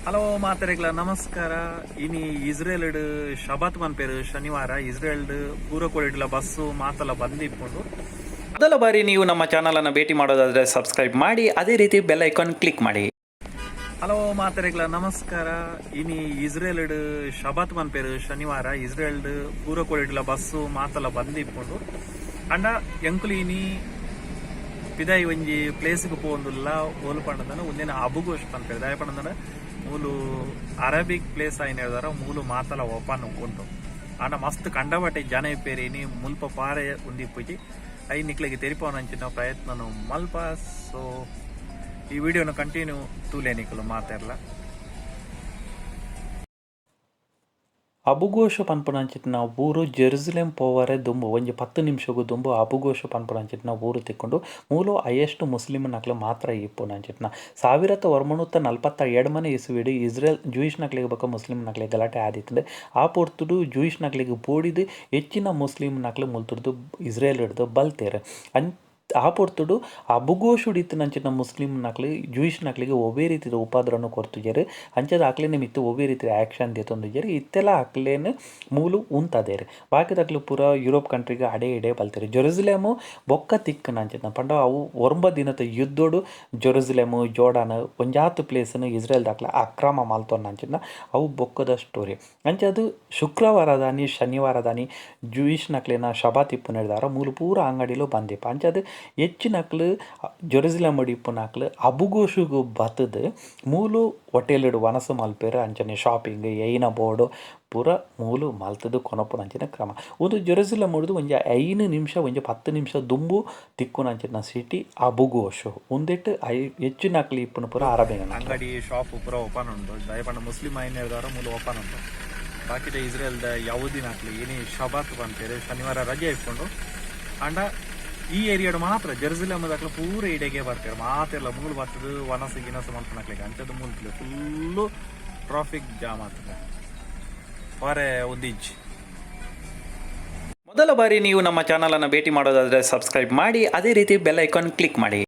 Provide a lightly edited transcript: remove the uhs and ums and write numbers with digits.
Hello ಮಾತರೆಗಳ ನಮಸ್ಕಾರ. ಇನಿ Israel ಶಬತ್ ಮನ್ಪೇರು ಶನಿವಾರ ಇಸ್ರೇಲ್ ಪೂರಕೋಳಿಡ್ಲ ಬಸ್ಸು ಮಾತೆಲ್ಲ ಬಂದಿಪ್ಕೊಂಡು ಮೊದಲ ಬಾರಿ ನೀವು ನಮ್ಮ ಚಾನಲ್ ಅನ್ನು ಭೇಟಿ ಮಾಡೋದಾದ್ರೆ ಸಬ್ಸ್ಕ್ರೈಬ್ ಮಾಡಿ, ಅದೇ ರೀತಿ ಬೆಲ್ ಐಕಾನ್ ಕ್ಲಿಕ್ ಮಾಡಿ. ಹಲೋ ಮಾತರೆಗಳ ನಮಸ್ಕಾರ. ಇನಿ ಇಸ್ರೇಲ್ ಶಬತ್ ಮನ್ಪೇರು ಶನಿವಾರ ಇಸ್ರೇಲ್ ಪೂರಕೋಳಿಡ್ಲ ಬಸ್ಸು ಮಾತೆಲ್ಲ ಬಂದಿಪ್ಕೊಂಡು ಅಂಡ ಎಂಕುಲು ಇನಿ ಪಿದಾಯಿ ಒಂಜಿ ಪ್ಲೇಸ್ಗೆ ಪೋಂದುಲ್ಲ ಓಲು ಪಂಡದನ ಒಂದಿನ ಅಬುಗೋಶ್ ಪನ್ಪೇರು ದಾಯ ಪಂಡದನ ಮೂಲು ಅರಬಿಕ್ ಪ್ಲೇಸ್ ಆಯ್ನ ಹೇಳ್ದಾರ ಮೂಲು ಮಾತಲ ಓಪನ್ ಉಂಟು ಆಂಡ ಮಸ್ತ್ ಕಂಡಬಟ್ಟೆ ಜನ ಇಪ್ಪೇರಿನಿ ಮುಲ್ಪ ಪಾರೆ ಉಂದಿಪ್ಪುಜಿ ಐ ನಿಕ್ಲಿಗೆ ತೆರಿಪವನಂಚಿನ ಪ್ರಯತ್ನನು ಮಲ್ಪ. ಸೊ ಈ ವಿಡಿಯೋನ ಕಂಟಿನ್ಯೂ ತೂಲೆ ನಿಕ್ಲು ಮಾತಾಡಲ ಅಬುಗೋಷ ಪನ್ಪುನಂಚಿನ ಊರು ಜೆರುಸಲೇಮ್ ಪೋವರೆ ದುಂಬು ಒಂಜಿ 10 ನಿಮಿಷಗೂ ದುಂಬು ಅಬುಗೋಷ ಪನ್ಪುನಂಚಿನ ಊರು ತಿಕ್ಕೊಂಡು ಮೂಲು ಹೈಯೆಸ್ಟ್ ಮುಸ್ಲಿಮ್ ನಕ್ಲು ಮಾತ್ರ ಇಪ್ಪುನಂಚಿನ 1947 ಇಸುವಿಡು ಇಸ್ರೇಲ್ ಜೂಯಿಷ್ ನಕ್ಲಿಗೆ ಬಕ್ಕ ಮುಸ್ಲಿಮ್ ನಕ್ಲಿಗೆ ಗಲಾಟೆ ಆದಿತ್ತಂಡೆ ಆ ಪೊರ್ತುಡು ಜೂಯಿಷ್ ನಕ್ಲಿಗೆ ಬೋಡಿದು ಹೆಚ್ಚಿನ ಮುಸ್ಲಿಮ್ ನಕ್ಲು ಮುಲ್ತುಡ್ದು ಇಸ್ರೇಲ್ ಹಿಡ್ದು ಬಲ್ತೇರೆ ಆ ಪೊರ್ತುಡು ಅಬುಗೋಶುಡಿತ್ತಿನಂಚಿನ ಮುಸ್ಲಿಂ ನಕ್ಲಿ ಜೂಯಿಷ್ ನಕ್ಲಿಗೆ ಒವ್ವೇ ರೀತಿಯ ಉಪದ್ರವನು ಕೊರ್ತುಜೇರು ಅಂಚದ ಹಾಕ್ಲೇನೆ ಮಿತ್ತು ಒವ್ವೇ ರೀತಿಯ ಆ್ಯಕ್ಷನ್ ದೇತೊಂದುಜೇರು ಇತ್ತೆಲ್ಲ ಹಾಕ್ಲೇನು ಮೂಲು ಉಂತದೇರು ಬಾಕಿದಾಗ್ಲು ಪೂರ ಯುರೋಪ್ ಕಂಟ್ರಿಗೆ ಅಡೆ ಇಡೆ ಬಲ್ತೇರು. ಜೆರುಸಲೇಮು ಬೊಕ್ಕ ತಿಕ್ಕನಂಚಿನ ಪಂಡ ಅವು 9 ದಿನದ ಯುದ್ಧೋಡು ಜೆರುಸಲೇಮು ಜೋರ್ಡಾನ್ ಒಂಜಾತು ಪ್ಲೇಸನ್ನು ಇಸ್ರೇಲ್ ದಾಕ್ಲ ಅಕ್ರಮ ಮಾಲ್ತೊನ್ನಂಚಿನ ಅವು ಬೊಕ್ಕದ ಸ್ಟೋರಿ. ಅಂಚದು ಶುಕ್ರವಾರದಾನಿ ಶನಿವಾರದಾನಿ ಜೂಯಿಷ್ ನಕ್ಲಿನ ಶಬಾತ್ ಇಪ್ಪು ನಡೆದಾರ ಮೂಲು ಪೂರ ಅಂಗಡಿಲು ಬಂದಿಪ್ಪ ಅಂಚದು ಹೆಚ್ಚಿನಕ್ಲು ಜೆರುಸಲೇಮ್ ಇಪ್ಪುನಕ್ಲು ಅಬುಗೋಷುಗು ಬತ್ತದು ಮೂಲು ಹೋಟೆಲ್ಡು ವನಸು ಮಲ್ಪೇರು ಅಂಚನೆ ಶಾಪಿಂಗ್ ಏಯ್ನ ಬೋರ್ಡು ಪೂರ ಮೂಲು ಮಲ್ತದು ಕೊನಪುನಂಚಿನ ಕ್ರಮ. ಒಂದು ಜೆರುಸಲೇಮ್ ಹಿಡಿದು ಒಂಜಿ 5 ನಿಮಿಷ ಒಂಜಿ 10 ನಿಮಿಷ ದುಂಬು ತಿಕ್ಕುನಂಚಿನ ಸಿಟಿ ಅಬುಗೋಷು ಒಂದಿಟ್ಟು ಹೆಚ್ಚಿನಕ್ಲು ಇಪ್ಪುನ ಪೂರ ಅರಬೇನ ಅಂಗಡಿ ಶಾಪ್ ಪೂರ ಓಪನ್ ಉಂಟು ದಯಪಂಡ ಮುಸ್ಲಿಂ ಐನ್ಯದಾರ ಮೂಲು ಓಪನ್ ಉಂಟು. ಬಾಕಿದ ಇಸ್ರೇಲ್ದ ಯಾವುದಿನಕ್ಲು ಏನೇ ಶಬಾತ್ ಬಂತೇರು ಶನಿವಾರ ರಜೆ ಇಟ್ಕೊಂಡು ಅಂಡ ಈ ಏರಿಯಾಡು ಮಾತ್ರ ಜೆರುಸಲೇಮ್ ದಾಖಲೆ ಪೂರ ಇಡೆಗೆ ಬರ್ತಾರೆ ಮಾತೆಲ್ಲ ಮೂಲು ಬರ್ತದೆ ವನಸು ಗಿನಸು ಮಲ್ಪನಕ್ಲಿಗೆ ಅಂಚದ್ದು ಮೂಲ್ಪಲೆ ಫುಲ್ಲು ಟ್ರಾಫಿಕ್ ಜಾಮ್ ಆಗ್ತದೆ ಹೊರೆ ಉದ್ದಿಜ್. ಮೊದಲ ಬಾರಿ ನೀವು ನಮ್ಮ ಚಾನಲ್ ಅನ್ನು ಭೇಟಿ ಮಾಡೋದಾದ್ರೆ ಸಬ್ಸ್ಕ್ರೈಬ್ ಮಾಡಿ, ಅದೇ ರೀತಿ ಬೆಲ್ ಐಕಾನ್ ಕ್ಲಿಕ್ ಮಾಡಿ.